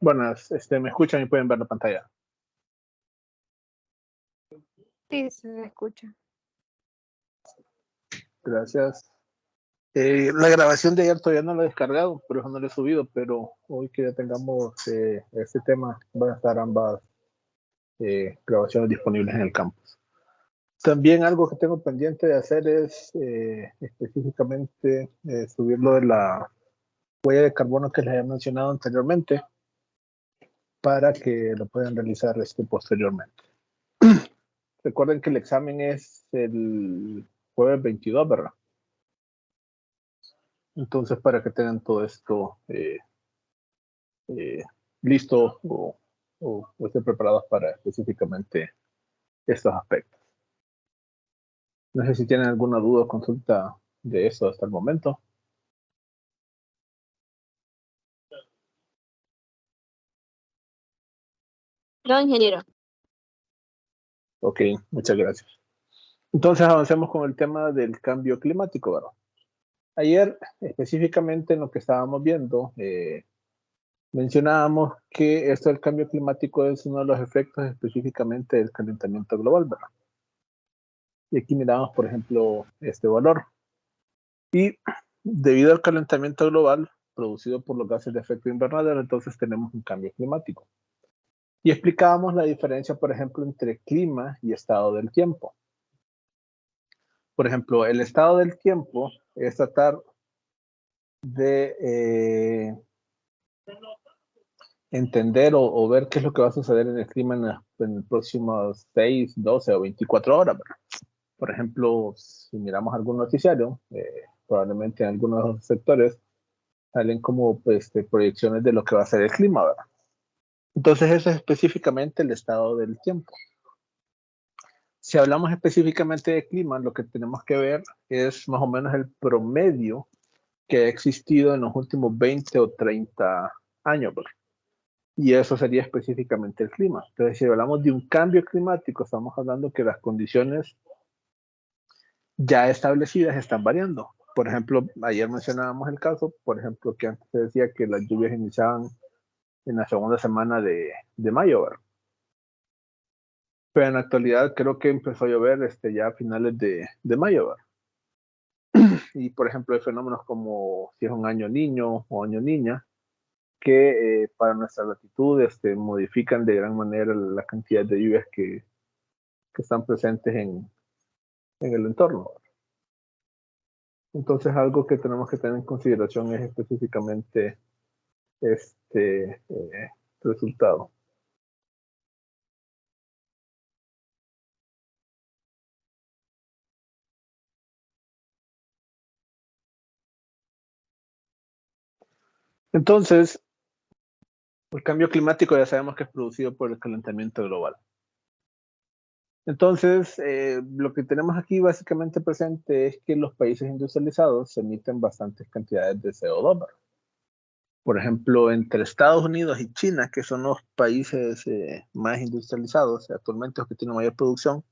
Buenas, me escuchan y pueden ver la pantalla. Sí, se escucha. Gracias. La grabación de ayer todavía no la he descargado, por eso no la he subido, pero hoy que ya tengamos este tema, van a estar ambas grabaciones disponibles en el campus. También algo que tengo pendiente de hacer es específicamente subirlo de la huella de carbono que les había mencionado anteriormente para que lo puedan realizar posteriormente. Recuerden que el examen es el jueves 22, ¿verdad? Entonces, para que tengan todo esto listo o estén preparados para específicamente estos aspectos. No sé si tienen alguna duda o consulta de eso hasta el momento. No, ingeniero. Ok, muchas gracias. Entonces avancemos con el tema del cambio climático, ¿verdad? Ayer, específicamente en lo que estábamos viendo, mencionábamos que esto del cambio climático es uno de los efectos específicamente del calentamiento global, ¿verdad? Y aquí miramos, por ejemplo, este valor. Y debido al calentamiento global producido por los gases de efecto invernadero, entonces tenemos un cambio climático. Y explicábamos la diferencia, por ejemplo, entre clima y estado del tiempo. Por ejemplo, el estado del tiempo es tratar de entender o ver qué es lo que va a suceder en el clima en los próximos 6, 12 o 24 horas, ¿verdad? Por ejemplo, si miramos algún noticiario, probablemente en algunos de los sectores salen como proyecciones de lo que va a ser el clima, ¿verdad? Entonces, eso es específicamente el estado del tiempo. Si hablamos específicamente de clima, lo que tenemos que ver es más o menos el promedio que ha existido en los últimos 20 o 30 años, ¿verdad? Y eso sería específicamente el clima. Entonces, si hablamos de un cambio climático, estamos hablando que las condiciones ya establecidas están variando. Por ejemplo, ayer mencionábamos el caso, por ejemplo, que antes se decía que las lluvias iniciaban en la segunda semana de mayo, ¿verdad? Pero en la actualidad creo que empezó a llover ya a finales de mayo, ¿verdad? Y por ejemplo, hay fenómenos como si es un año niño o año niña, que para nuestra latitud modifican de gran manera la cantidad de lluvias que están presentes en el entorno. Entonces, algo que tenemos que tener en consideración es específicamente este resultado. Entonces, el cambio climático ya sabemos que es producido por el calentamiento global. Entonces, lo que tenemos aquí básicamente presente es que los países industrializados emiten bastantes cantidades de CO2, ¿verdad? Por ejemplo, entre Estados Unidos y China, que son los países más industrializados, actualmente los que tienen mayor producción,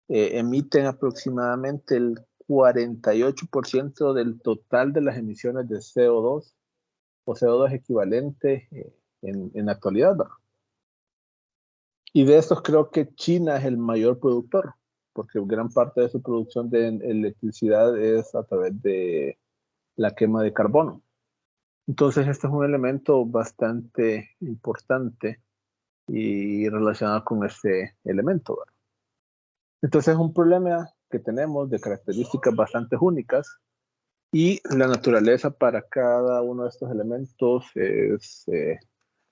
emiten aproximadamente el 48% del total de las emisiones de CO2 o CO2 equivalentes en la actualidad, ¿verdad? Y de estos creo que China es el mayor productor, porque gran parte de su producción de electricidad es a través de la quema de carbono. Entonces, este es un elemento bastante importante y relacionado con este elemento, ¿verdad? Entonces, es un problema que tenemos de características bastante únicas y la naturaleza para cada uno de estos elementos es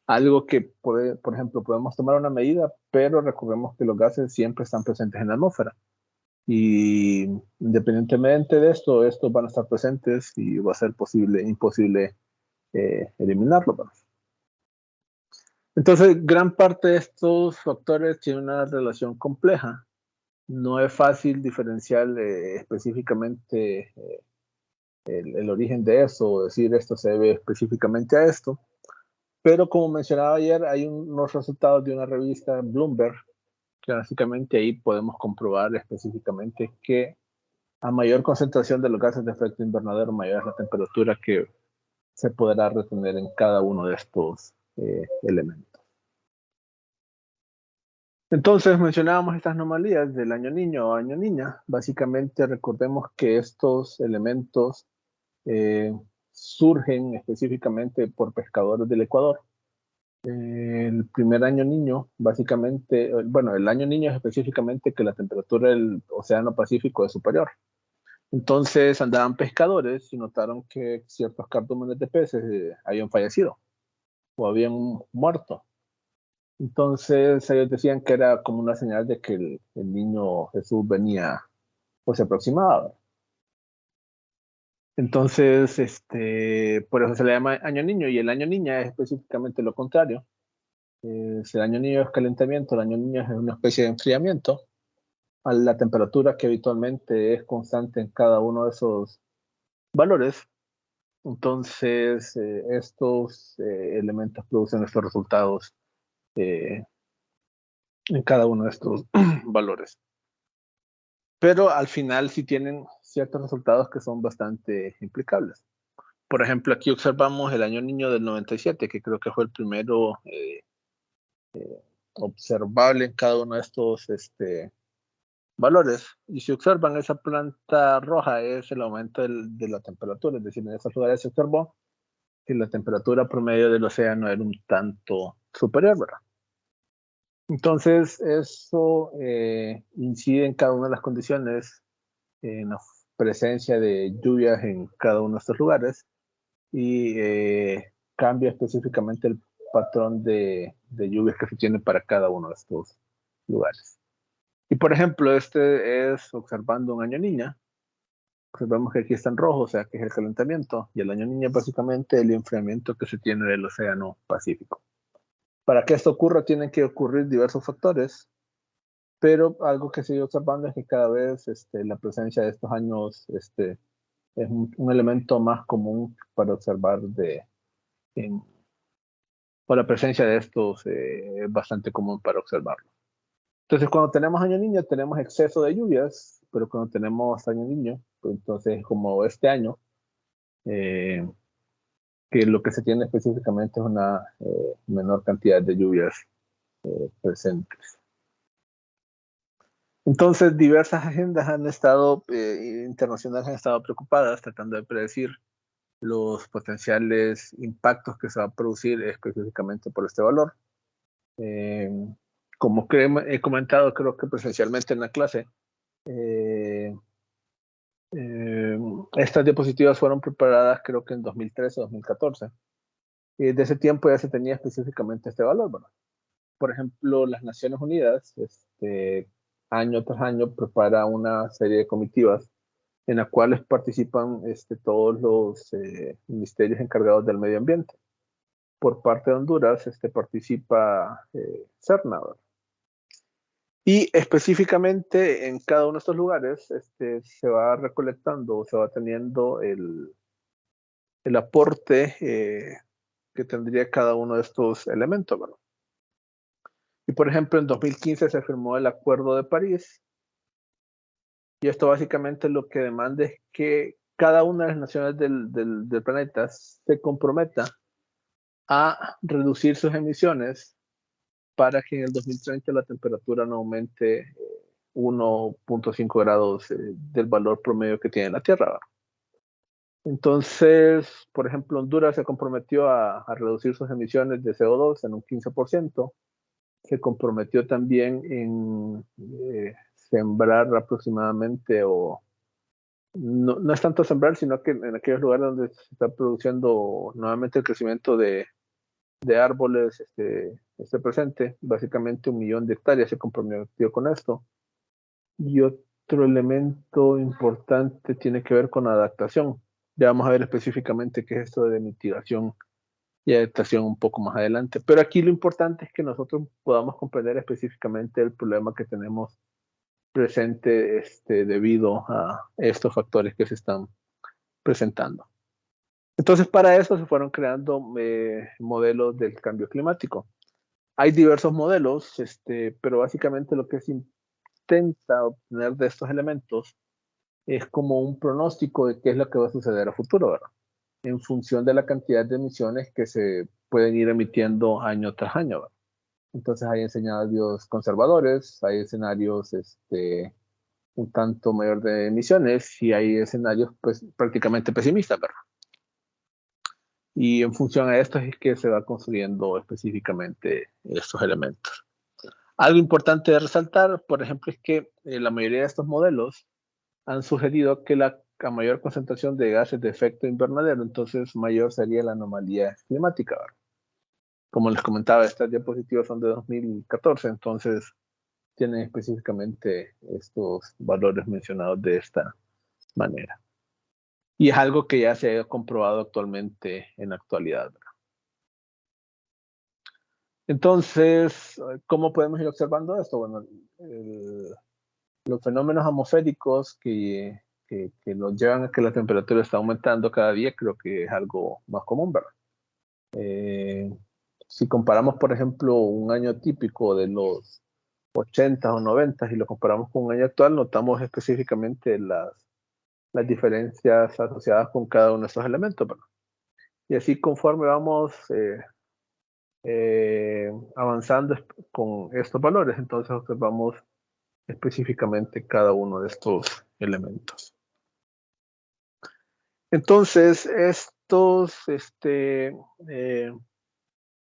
algo que, por ejemplo, podemos tomar una medida, pero recordemos que los gases siempre están presentes en la atmósfera. Y independientemente de esto, estos van a estar presentes y va a ser imposible eliminarlos, ¿verdad? Entonces, gran parte de estos factores tiene una relación compleja. No es fácil diferenciar específicamente el origen de eso o decir esto se debe específicamente a esto. Pero como mencionaba ayer, hay unos resultados de una revista Bloomberg que básicamente ahí podemos comprobar específicamente que a mayor concentración de los gases de efecto invernadero, mayor es la temperatura que se podrá retener en cada uno de estos elementos. Entonces mencionábamos estas anomalías del año niño o año niña. Básicamente recordemos que estos elementos surgen específicamente por pescadores del Ecuador. El primer año niño, básicamente, bueno, el año niño es específicamente que la temperatura del Océano Pacífico es superior. Entonces andaban pescadores y notaron que ciertos cardúmenes de peces habían fallecido o habían muerto. Entonces ellos decían que era como una señal de que el niño Jesús venía o se aproximaba. Entonces, por eso se le llama año niño, y el año niña es específicamente lo contrario. El año niño es calentamiento, el año niño es una especie de enfriamiento a la temperatura que habitualmente es constante en cada uno de esos valores. Entonces, estos elementos producen estos resultados en cada uno de estos valores. Pero al final sí tienen ciertos resultados que son bastante implicables. Por ejemplo, aquí observamos el año niño del 97, que creo que fue el primero observable en cada uno de estos valores. Y si observan, esa planta roja es el aumento de la temperatura, es decir, en esos lugares se observó que la temperatura promedio del océano era un tanto superior, ¿verdad? Entonces, eso incide en cada una de las condiciones, en la presencia de lluvias en cada uno de estos lugares, y cambia específicamente el patrón de lluvias que se tiene para cada uno de estos lugares. Y por ejemplo, este es observando un año niña. Observamos que aquí está en rojo, o sea que es el calentamiento, y el año niña es básicamente el enfriamiento que se tiene del océano Pacífico. Para que esto ocurra tienen que ocurrir diversos factores, pero algo que sigue observando es que cada vez la presencia de estos años es un elemento más común para observar o la presencia de estos es bastante común para observarlo. Entonces, cuando tenemos año niño, tenemos exceso de lluvias, pero cuando tenemos año niño, pues entonces como este año, eh, que lo que se tiene específicamente es una menor cantidad de lluvias presentes. Entonces, diversas agendas han estado, internacionales han estado preocupadas tratando de predecir los potenciales impactos que se va a producir específicamente por este valor. Como he comentado, creo que presencialmente en la clase, estas diapositivas fueron preparadas creo que en 2013 o 2014. Y de ese tiempo ya se tenía específicamente este valor, ¿verdad? Por ejemplo, las Naciones Unidas, año tras año, prepara una serie de comitivas en las cuales participan todos los ministerios encargados del medio ambiente. Por parte de Honduras participa CERNA, ¿verdad? Y específicamente en cada uno de estos lugares se va recolectando, se va teniendo el aporte que tendría cada uno de estos elementos, ¿verdad? Y por ejemplo, en 2015 se firmó el Acuerdo de París, y esto básicamente lo que demanda es que cada una de las naciones del planeta se comprometa a reducir sus emisiones para que en el 2030 la temperatura no aumente 1.5 grados del valor promedio que tiene la Tierra, ¿verdad? Entonces, por ejemplo, Honduras se comprometió a reducir sus emisiones de CO2 en un 15%. Se comprometió también en sembrar aproximadamente, o no es tanto sembrar, sino que en aquellos lugares donde se está produciendo nuevamente el crecimiento de árboles esté presente, básicamente 1 millón de hectáreas se comprometió con esto. Y otro elemento importante tiene que ver con adaptación. Ya vamos a ver específicamente qué es esto de mitigación y adaptación un poco más adelante. Pero aquí lo importante es que nosotros podamos comprender específicamente el problema que tenemos presente debido a estos factores que se están presentando. Entonces, para eso se fueron creando modelos del cambio climático. Hay diversos modelos, pero básicamente lo que se intenta obtener de estos elementos es como un pronóstico de qué es lo que va a suceder a futuro, ¿verdad? en función de la cantidad de emisiones que se pueden ir emitiendo año tras año, ¿verdad? Entonces hay escenarios conservadores, hay escenarios un tanto mayor de emisiones y hay escenarios pues, prácticamente pesimistas, ¿verdad? Y en función a esto es que se va construyendo específicamente estos elementos. Algo importante de resaltar, por ejemplo, es que la mayoría de estos modelos han sugerido que a mayor concentración de gases de efecto invernadero, entonces mayor sería la anomalía climática, ¿verdad? Como les comentaba, estas diapositivas son de 2014, entonces tienen específicamente estos valores mencionados de esta manera. Y es algo que ya se ha comprobado actualmente en la actualidad, ¿verdad? Entonces, ¿cómo podemos ir observando esto? Bueno, los fenómenos atmosféricos que nos llevan a que la temperatura está aumentando cada día, creo que es algo más común, ¿verdad? Si comparamos, por ejemplo, un año típico de los 80 o 90 y lo comparamos con un año actual, notamos específicamente las diferencias asociadas con cada uno de estos elementos, ¿verdad? Y así conforme vamos avanzando con estos valores, entonces observamos específicamente cada uno de estos elementos. Entonces, estos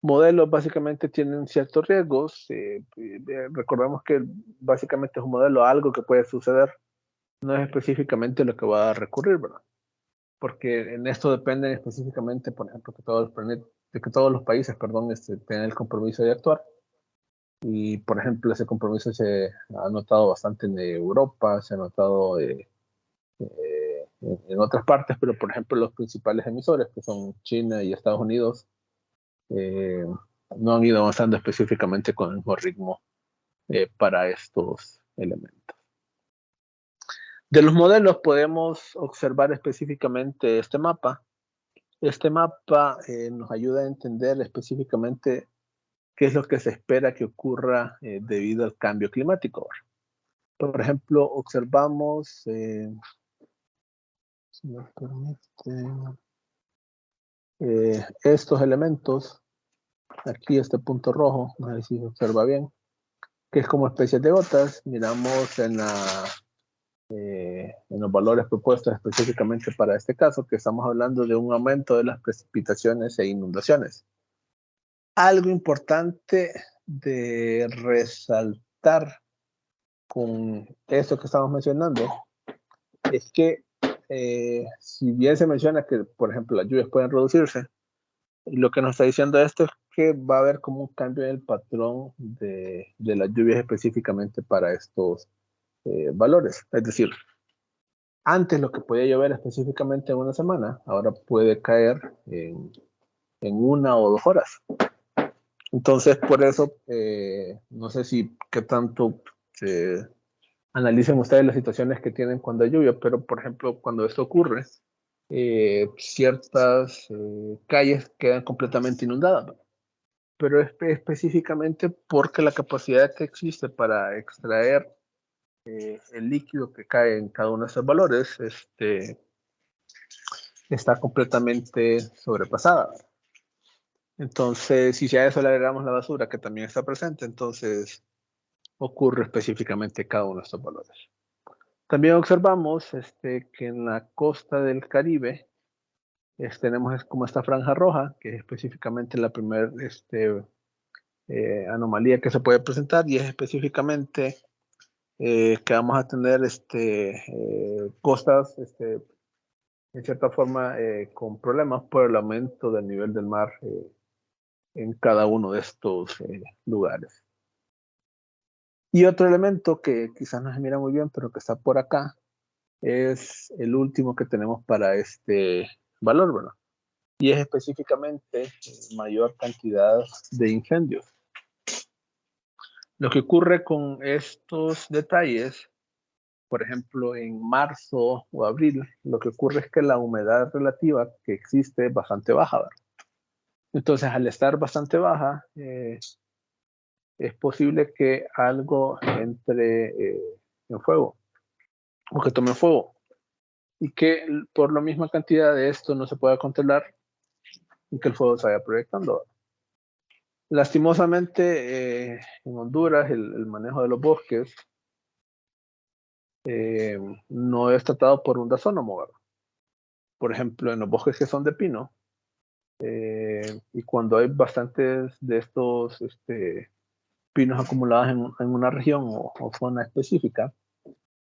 modelos básicamente tienen ciertos riesgos. Recordemos que básicamente es un modelo, algo que puede suceder, no es específicamente lo que va a recurrir, ¿verdad? Porque en esto depende específicamente, por ejemplo, de que todos los países, perdón, tengan el compromiso de actuar. Y, por ejemplo, ese compromiso se ha notado bastante en Europa, se ha notado en otras partes, pero, por ejemplo, los principales emisores, que son China y Estados Unidos, eh, no han ido avanzando específicamente con el mismo ritmo para estos elementos. De los modelos podemos observar específicamente este mapa. Este mapa nos ayuda a entender específicamente qué es lo que se espera que ocurra debido al cambio climático. Por ejemplo, observamos, si me permite, estos elementos, aquí este punto rojo, no sé si se observa bien, que es como especies de gotas. Miramos en los valores propuestos específicamente para este caso, que estamos hablando de un aumento de las precipitaciones e inundaciones. Algo importante de resaltar con esto que estamos mencionando es que si bien se menciona que, por ejemplo, las lluvias pueden reducirse, lo que nos está diciendo esto es que va a haber como un cambio en el patrón de las lluvias específicamente para estos valores. Es decir, antes lo que podía llover específicamente en una semana, ahora puede caer en 1 o 2 horas. Entonces, por eso, no sé si qué tanto analicen ustedes las situaciones que tienen cuando hay lluvia, pero por ejemplo, cuando esto ocurre, ciertas calles quedan completamente inundadas, ¿no? Pero específicamente porque la capacidad que existe para extraer el líquido que cae en cada uno de esos valores está completamente sobrepasada. Entonces, si a eso le agregamos la basura que también está presente, entonces ocurre específicamente cada uno de estos valores. También observamos que en la costa del Caribe tenemos como esta franja roja, que es específicamente la primera anomalía que se puede presentar, y es específicamente que vamos a tener costas en cierta forma con problemas por el aumento del nivel del mar en cada uno de estos lugares. Y otro elemento que quizás no se mira muy bien, pero que está por acá, es el último que tenemos para este valor, ¿verdad? Y es específicamente mayor cantidad de incendios. Lo que ocurre con estos detalles, por ejemplo, en marzo o abril, lo que ocurre es que la humedad relativa que existe es bastante baja, ¿verdad? Entonces, al estar bastante baja, es posible que algo entre en fuego o que tome fuego. y que por la misma cantidad de esto no se pueda controlar y que el fuego se vaya proyectando. Lastimosamente, en Honduras el manejo de los bosques no es tratado por un dasónomo, ¿verdad? Por ejemplo, en los bosques que son de pino, y cuando hay bastantes de estos pinos acumulados en una región o zona específica,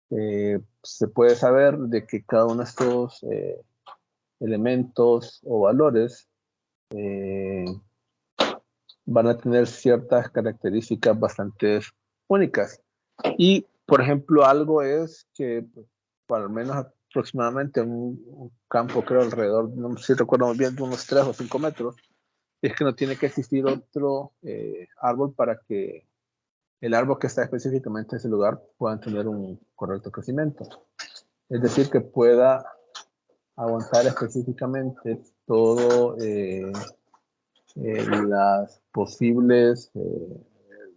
se puede saber de que cada uno de estos elementos o valores eh, van a tener ciertas características bastante únicas. Y, por ejemplo, algo es que, por al menos aproximadamente un campo, creo, alrededor, no sé si recuerdo muy bien, de unos 3 o 5 metros, es que no tiene que existir otro árbol para que el árbol que está específicamente en ese lugar pueda tener un correcto crecimiento. Es decir, que pueda aguantar específicamente todo las posibles,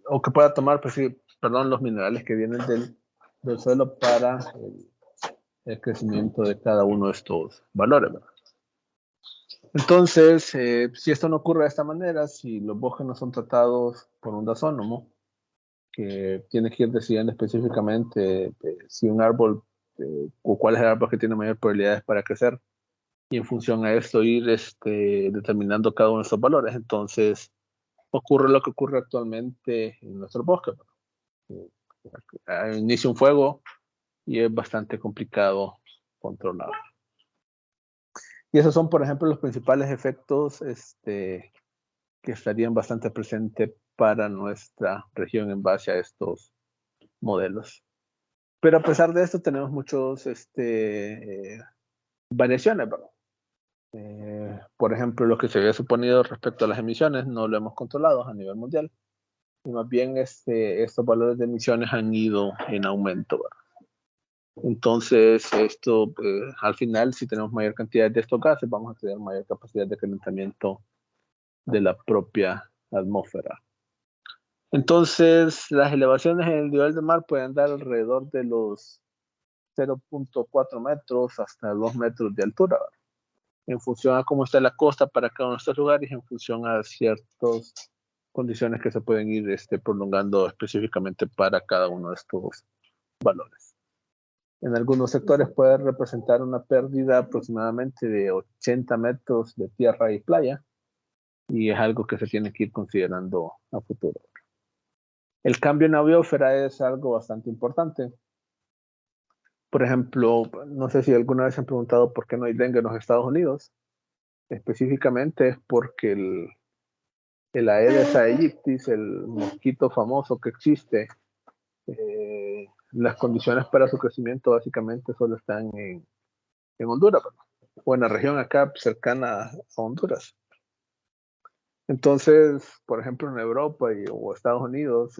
o que pueda tomar, pues, sí, perdón, los minerales que vienen del suelo para el crecimiento de cada uno de estos valores, ¿verdad? Entonces, si esto no ocurre de esta manera, si los bosques no son tratados por un dasónomo, que tiene que ir decidiendo específicamente si un árbol, o cuál es el árbol que tiene mayor probabilidades para crecer, y en función a esto ir determinando cada uno de estos valores. Entonces, ocurre lo que ocurre actualmente en nuestro bosque. Inicia un fuego y es bastante complicado controlarlo. Y esos son, por ejemplo, los principales efectos que estarían bastante presentes para nuestra región en base a estos modelos. Pero a pesar de esto tenemos muchos variaciones, ¿verdad? Por ejemplo, lo que se había suponido respecto a las emisiones no lo hemos controlado a nivel mundial. Y más bien estos valores de emisiones han ido en aumento, ¿verdad? Entonces, esto, al final, si tenemos mayor cantidad de estos gases, vamos a tener mayor capacidad de calentamiento de la propia atmósfera. Entonces, las elevaciones en el nivel del mar pueden dar alrededor de los 0.4 metros hasta 2 metros de altura, ¿verdad? En función a cómo está la costa para cada uno de estos lugares, en función a ciertas condiciones que se pueden ir prolongando específicamente para cada uno de estos valores. En algunos sectores puede representar una pérdida aproximadamente de 80 metros de tierra y playa, y es algo que se tiene que ir considerando a futuro. El cambio en la biosfera es algo bastante importante. Por ejemplo, no sé si alguna vez se han preguntado por qué no hay dengue en los Estados Unidos. Específicamente es porque el Aedes aegypti, el mosquito famoso que existe, las condiciones para su crecimiento básicamente solo están en Honduras, ¿verdad? O en la región acá cercana a Honduras. Entonces, por ejemplo, en Europa o Estados Unidos,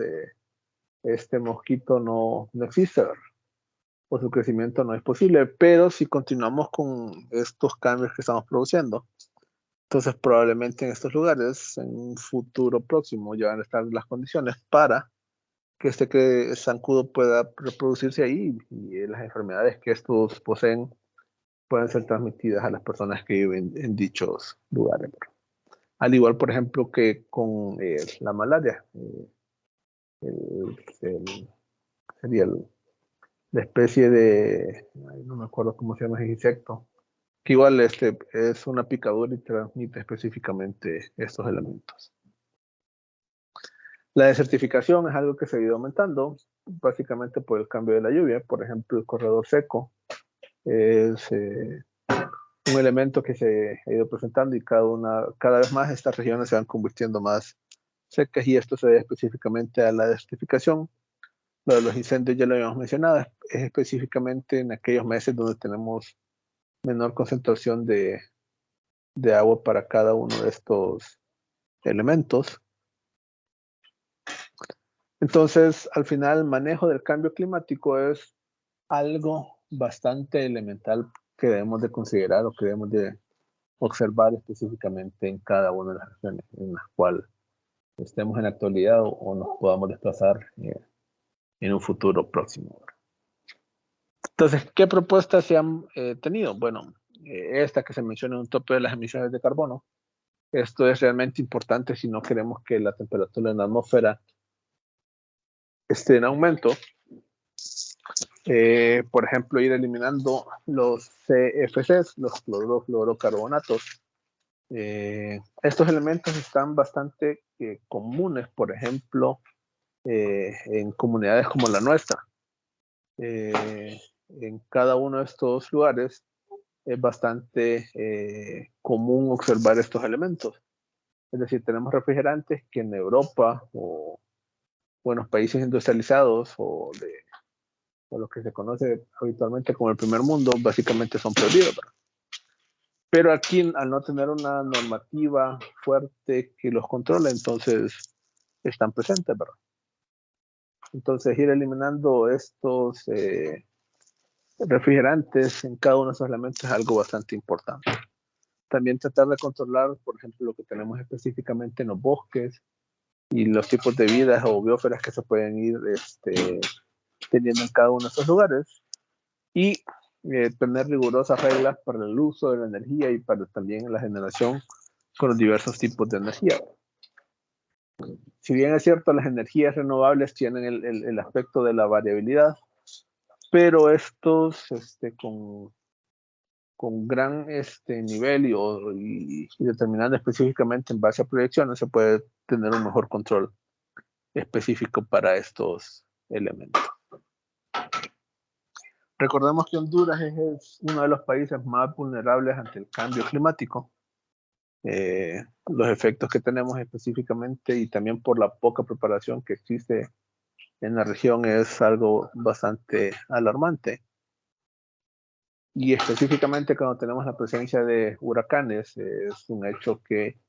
este mosquito no existe, ¿verdad? O su crecimiento no es posible, pero si continuamos con estos cambios que estamos produciendo, entonces probablemente en estos lugares, en un futuro próximo, ya van a estar las condiciones para que zancudo pueda reproducirse ahí, y las enfermedades que estos poseen pueden ser transmitidas a las personas que viven en dichos lugares. Al igual, por ejemplo, que con la malaria, sería la especie de, no me acuerdo cómo se llama ese insecto, que igual es una picadura y transmite específicamente estos elementos. La desertificación es algo que se ha ido aumentando, básicamente por el cambio de la lluvia. Por ejemplo, el corredor seco es un elemento que se ha ido presentando, y cada vez más estas regiones se van convirtiendo más secas, y esto se debe específicamente a la desertificación. Lo de los incendios ya lo habíamos mencionado, es específicamente en aquellos meses donde tenemos menor concentración de agua para cada uno de estos elementos. Entonces, al final, el manejo del cambio climático es algo bastante elemental que debemos de considerar, o que debemos de observar específicamente en cada una de las regiones en las cuales estemos en la actualidad, o nos podamos desplazar en un futuro próximo. Entonces, ¿qué propuestas se han tenido? Bueno, esta que se menciona en un tope de las emisiones de carbono. Esto es realmente importante si no queremos que la temperatura en la atmósfera esté en aumento. Por ejemplo, ir eliminando los CFCs, los clorofluorocarbonatos. Estos elementos están bastante comunes, por ejemplo, en comunidades como la nuestra. En cada uno de estos lugares es bastante común observar estos elementos. Es decir, tenemos refrigerantes que en Europa o en los países industrializados o lo que se conoce habitualmente como el primer mundo, básicamente son prohibidos, ¿verdad? Pero aquí, al no tener una normativa fuerte que los controle, entonces están presentes, ¿verdad? Entonces, ir eliminando estos refrigerantes en cada uno de esos elementos es algo bastante importante. También tratar de controlar, por ejemplo, lo que tenemos específicamente en los bosques y los tipos de vidas o biosferas que se pueden ir teniendo en cada uno de esos lugares. Y tener rigurosas reglas para el uso de la energía y para también la generación con los diversos tipos de energía. Si bien es cierto, las energías renovables tienen el aspecto de la variabilidad, pero estos con gran nivel y determinando específicamente en base a proyecciones, se puede tener un mejor control específico para estos elementos. Recordemos que Honduras es uno de los países más vulnerables ante el cambio climático. Los efectos que tenemos específicamente y también por la poca preparación que existe en la región es algo bastante alarmante. Y específicamente cuando tenemos la presencia de huracanes, es un hecho que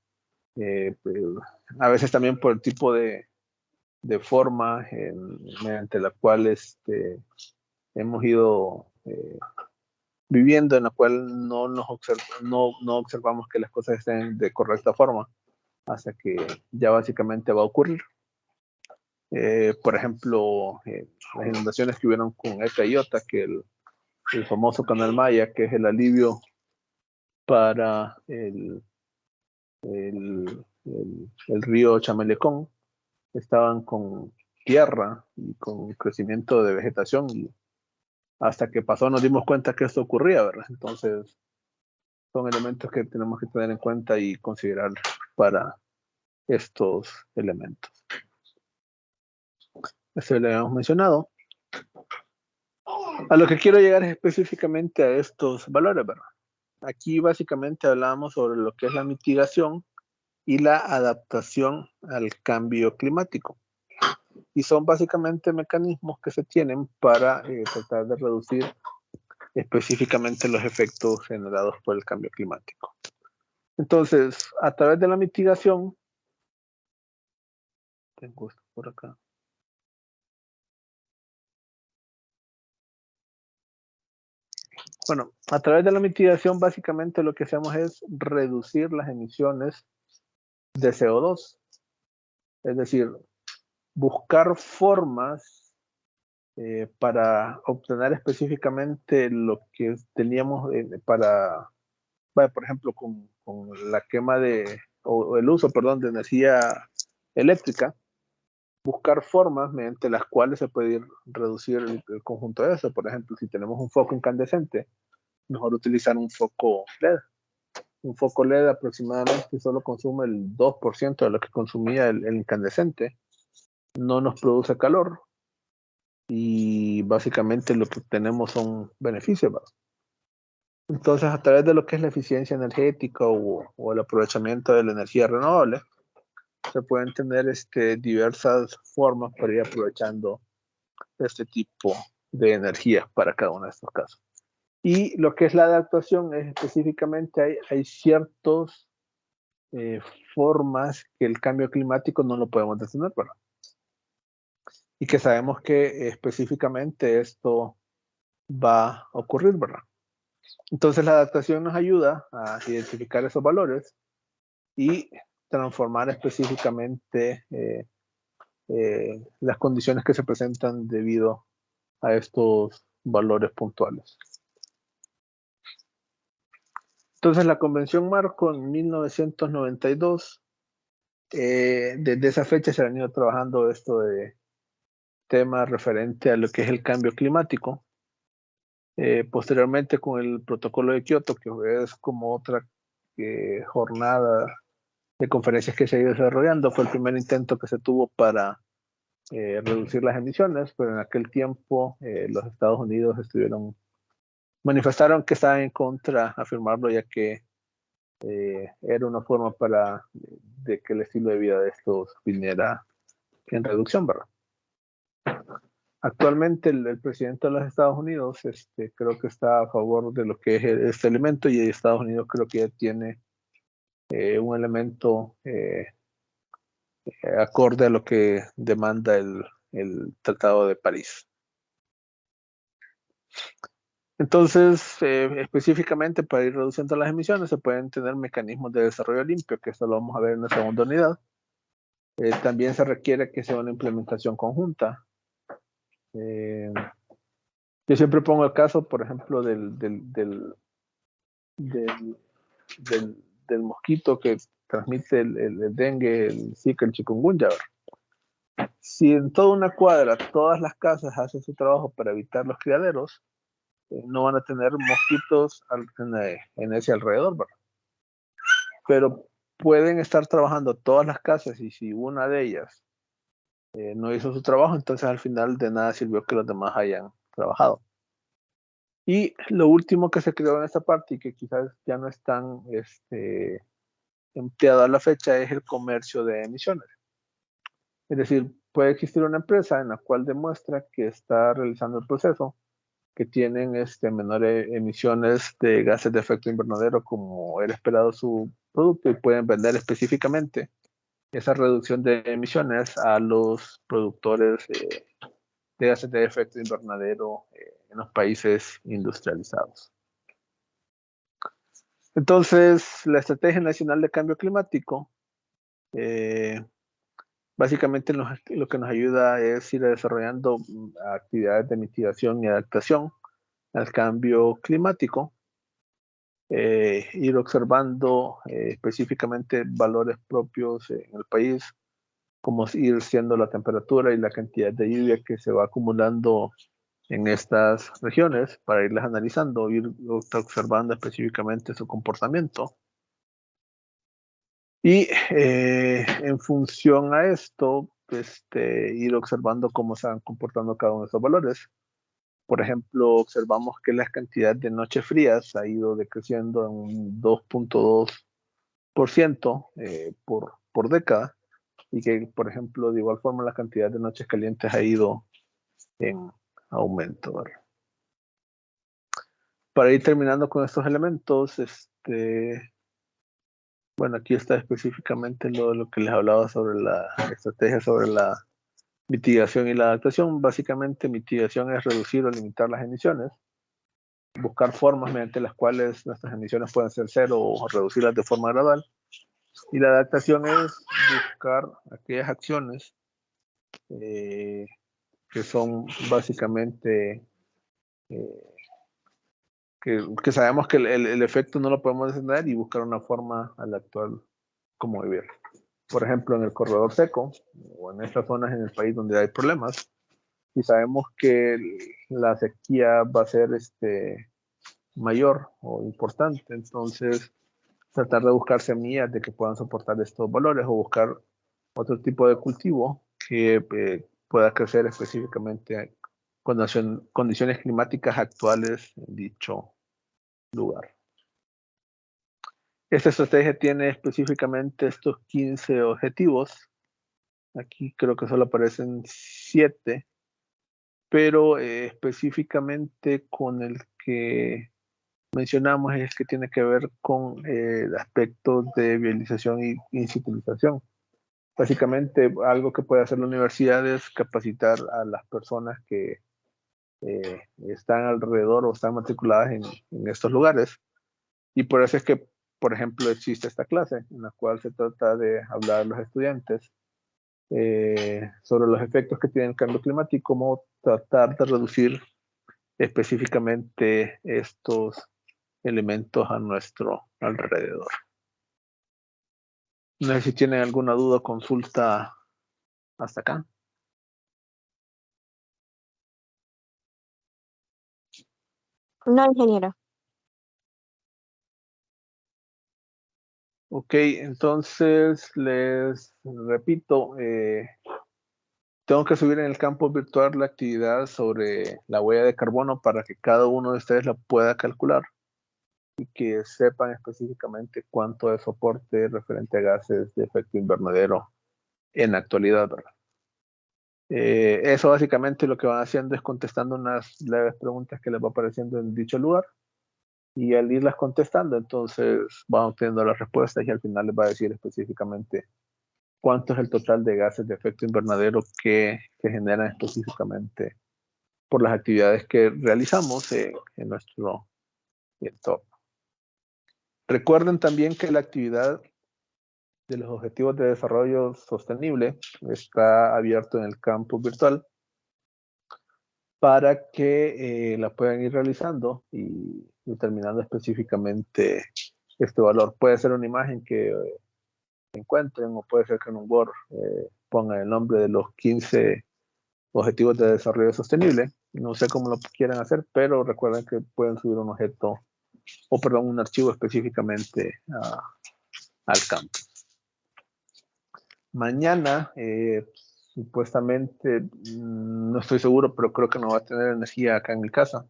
a veces también por el tipo de forma mediante la cual hemos ido viviendo, en la cual no observamos que las cosas estén de correcta forma hasta que ya básicamente va a ocurrir. Por ejemplo, las inundaciones que hubieron con Eta y Iota, que el famoso Canal Maya, que es el alivio para el río Chamelecón, estaban con tierra y con crecimiento de vegetación, y hasta que pasó nos dimos cuenta que esto ocurría, ¿verdad? Entonces, son elementos que tenemos que tener en cuenta y considerar para estos elementos. Eso lo habíamos mencionado. A lo que quiero llegar es específicamente a estos valores, ¿verdad? Aquí básicamente hablamos sobre lo que es la mitigación y la adaptación al cambio climático. Y son básicamente mecanismos que se tienen para tratar de reducir específicamente los efectos generados por el cambio climático. Entonces, a través de la mitigación, tengo esto por acá. Bueno, a través de la mitigación básicamente lo que hacemos es reducir las emisiones de CO2. Es decir, buscar formas para obtener específicamente lo que teníamos por ejemplo, con la quema o el uso, perdón, de energía eléctrica, buscar formas mediante las cuales se puede ir reducir el conjunto de eso. Por ejemplo, si tenemos un foco incandescente, mejor utilizar un foco LED. Un foco LED aproximadamente solo consume el 2% de lo que consumía el incandescente. No nos produce calor y básicamente lo que tenemos son beneficios, ¿verdad? Entonces, a través de lo que es la eficiencia energética o el aprovechamiento de la energía renovable, se pueden tener diversas formas para ir aprovechando este tipo de energías para cada uno de estos casos. Y lo que es la adaptación es específicamente hay ciertas formas que el cambio climático no lo podemos detener, ¿verdad? Y que sabemos que específicamente esto va a ocurrir, ¿verdad? Entonces la adaptación nos ayuda a identificar esos valores y transformar específicamente las condiciones que se presentan debido a estos valores puntuales. Entonces la Convención Marco en 1992, desde esa fecha se han ido trabajando esto de temas referente a lo que es el cambio climático. Posteriormente con el protocolo de Kioto, que es como otra jornada de conferencias que se ha ido desarrollando, fue el primer intento que se tuvo para reducir las emisiones, pero en aquel tiempo los Estados Unidos manifestaron que estaban en contra, afirmarlo, ya que era una forma de que el estilo de vida de estos viniera en reducción, ¿verdad? Actualmente el presidente de los Estados Unidos creo que está a favor de lo que es este elemento, y Estados Unidos creo que ya tiene un elemento acorde a lo que demanda el Tratado de París. Entonces, específicamente para ir reduciendo las emisiones se pueden tener mecanismos de desarrollo limpio, que esto lo vamos a ver en la segunda unidad. También se requiere que sea una implementación conjunta. Yo siempre pongo el caso, por ejemplo, del mosquito que transmite el dengue, el zika, el chikungunya. Si en toda una cuadra todas las casas hacen su trabajo para evitar los criaderos, no van a tener mosquitos en ese alrededor, ¿verdad? Pero pueden estar trabajando todas las casas, y si una de ellas no hizo su trabajo, entonces al final de nada sirvió que los demás hayan trabajado. Y lo último que se creó en esta parte, y que quizás ya no es tan empleado a la fecha, es el comercio de emisiones. Es decir, puede existir una empresa en la cual demuestra que está realizando el proceso, que tienen menores emisiones de gases de efecto invernadero como era esperado su producto, y pueden vender específicamente esa reducción de emisiones a los productores de gases de efecto invernadero en los países industrializados. Entonces, la Estrategia Nacional de Cambio Climático básicamente lo que nos ayuda es ir desarrollando actividades de mitigación y adaptación al cambio climático, ir observando específicamente valores propios en el país, como ir siendo la temperatura y la cantidad de lluvia que se va acumulando en estas regiones, para irlas analizando, ir observando específicamente su comportamiento. Y en función a esto, ir observando cómo se van comportando cada uno de esos valores. Por ejemplo, observamos que la cantidad de noches frías ha ido decreciendo en un 2.2% por década, y que, por ejemplo, de igual forma la cantidad de noches calientes ha ido en aumento, ¿verdad? Para ir terminando con estos elementos, bueno, aquí está específicamente lo que les hablaba sobre la estrategia sobre la mitigación y la adaptación. Básicamente, mitigación es reducir o limitar las emisiones, buscar formas mediante las cuales nuestras emisiones pueden ser cero o reducirlas de forma gradual. Y la adaptación es buscar aquellas acciones que son básicamente que sabemos que el efecto no lo podemos detener, y buscar una forma al actual como vivir. Por ejemplo, en el corredor seco o en estas zonas en el país donde hay problemas, y sabemos que la sequía va a ser mayor o importante, entonces tratar de buscar semillas de que puedan soportar estos valores, o buscar otro tipo de cultivo que pueda crecer específicamente con condiciones climáticas actuales en dicho lugar. Esta estrategia tiene específicamente estos 15 objetivos. Aquí creo que solo aparecen 7, pero específicamente con el que mencionamos es que tiene que ver con aspectos de vialización y institucionalización. Básicamente, algo que puede hacer la universidad es capacitar a las personas que están alrededor o están matriculadas en estos lugares. Y por eso es que, por ejemplo, existe esta clase en la cual se trata de hablar a los estudiantes sobre los efectos que tiene el cambio climático, cómo tratar de reducir específicamente estos elementos a nuestro alrededor. No sé si tienen alguna duda o consulta hasta acá. No, ingeniero. Ok, entonces les repito, tengo que subir en el campo virtual la actividad sobre la huella de carbono para que cada uno de ustedes la pueda calcular y que sepan específicamente cuánto es soporte referente a gases de efecto invernadero en la actualidad, ¿verdad? Eso básicamente lo que van haciendo es contestando unas leves preguntas que les va apareciendo en dicho lugar y al irlas contestando, entonces van obteniendo las respuestas y al final les va a decir específicamente cuánto es el total de gases de efecto invernadero que generan específicamente por las actividades que realizamos en nuestro entorno. Recuerden también que la actividad de los Objetivos de Desarrollo Sostenible está abierto en el campus virtual para que la puedan ir realizando y determinando específicamente este valor. Puede ser una imagen que encuentren o puede ser que en un Word pongan el nombre de los 15 Objetivos de Desarrollo Sostenible. No sé cómo lo quieran hacer, pero recuerden que pueden subir un objeto o perdón, un archivo específicamente al campo. Mañana, supuestamente, no estoy seguro, pero creo que no va a tener energía acá en mi casa.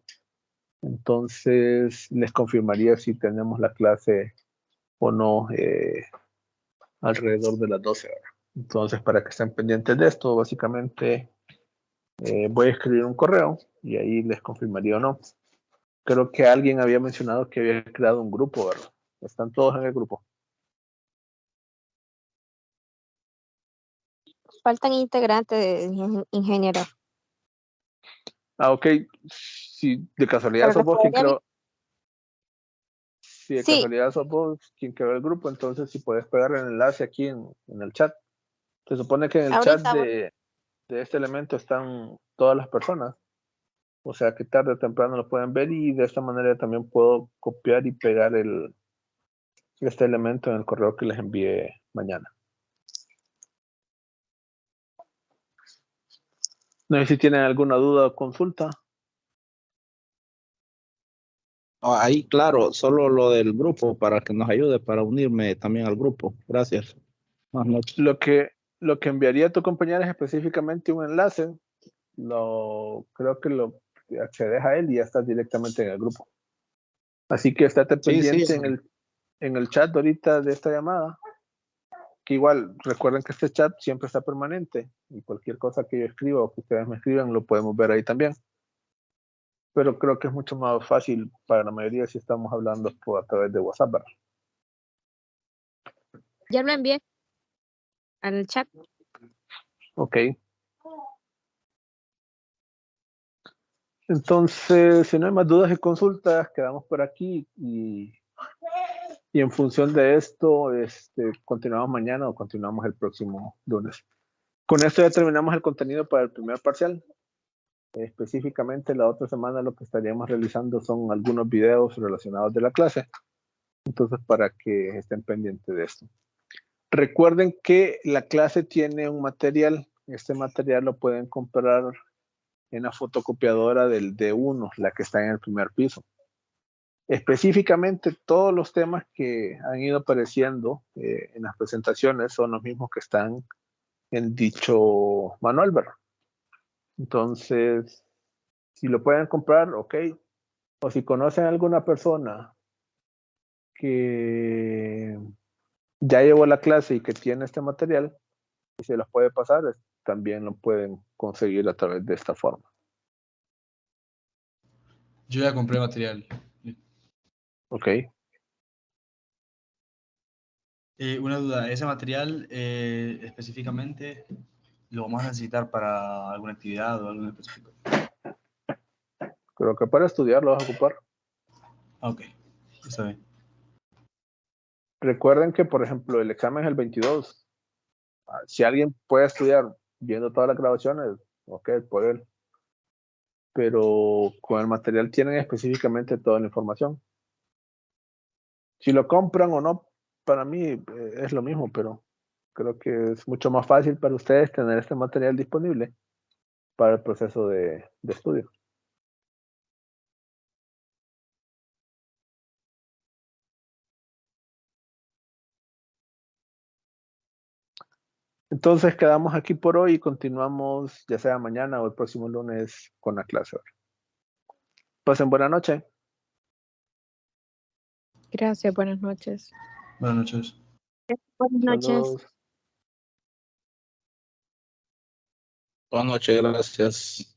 Entonces, les confirmaría si tenemos la clase o no alrededor de las 12 horas. Entonces, para que estén pendientes de esto, básicamente voy a escribir un correo y ahí les confirmaría o no. Creo que alguien había mencionado que había creado un grupo, ¿verdad? Están todos en el grupo. Faltan integrantes, ingeniero. Ah, ok. Si de casualidad Pero sos los vos quien podrían... creó, si de Sí, casualidad sos vos quien creó el grupo, entonces si puedes pegar el enlace aquí en el chat. Se supone que en el chat ahorita. de este elemento están todas las personas. O sea que tarde o temprano lo pueden ver y de esta manera también puedo copiar y pegar este elemento en el correo que les envíe mañana. No sé si tienen alguna duda o consulta. Ahí, claro, solo lo del grupo para que nos ayude para unirme también al grupo. Gracias. Buenas noches. Lo que enviaría a tu compañera es específicamente un enlace. Creo que lo accedes a él y ya estás directamente en el grupo. Así que estate Sí, sí. pendiente en el chat ahorita de esta llamada. Que igual, recuerden que este chat siempre está permanente y cualquier cosa que yo escriba o que ustedes me escriban lo podemos ver ahí también. Pero creo que es mucho más fácil para la mayoría si estamos hablando a través de WhatsApp, ¿verdad? Ya lo envié al chat. Ok. Entonces, si no hay más dudas y consultas, quedamos por aquí y en función de esto, continuamos mañana o continuamos el próximo lunes. Con esto ya terminamos el contenido para el primer parcial. Específicamente la otra semana lo que estaríamos realizando son algunos videos relacionados de la clase. Entonces, para que estén pendientes de esto. Recuerden que la clase tiene un material. Este material lo pueden comprar en la fotocopiadora del D1, la que está en el primer piso. Específicamente, todos los temas que han ido apareciendo en las presentaciones son los mismos que están en dicho manual, ¿verdad? Entonces, si lo pueden comprar, ok. O si conocen a alguna persona que ya llevó la clase y que tiene este material y se los puede pasar, también lo pueden conseguir a través de esta forma. Yo ya compré material. Ok. Una duda, ¿ese material específicamente lo vamos a necesitar para alguna actividad o algo en específico? Creo que para estudiar lo vas a ocupar. Ok, está bien. Recuerden que, por ejemplo, el examen es el 22. Si alguien puede estudiar viendo todas las grabaciones, ok, por él. pero con el material tienen específicamente toda la información. Si lo compran o no, para mí es lo mismo, pero creo que es mucho más fácil para ustedes tener este material disponible para el proceso de estudio. Entonces quedamos aquí por hoy y continuamos ya sea mañana o el próximo lunes con la clase. Pasen buena noche. Gracias, buenas noches. Buenas noches. Buenas noches. Saludos. Buenas noches, gracias.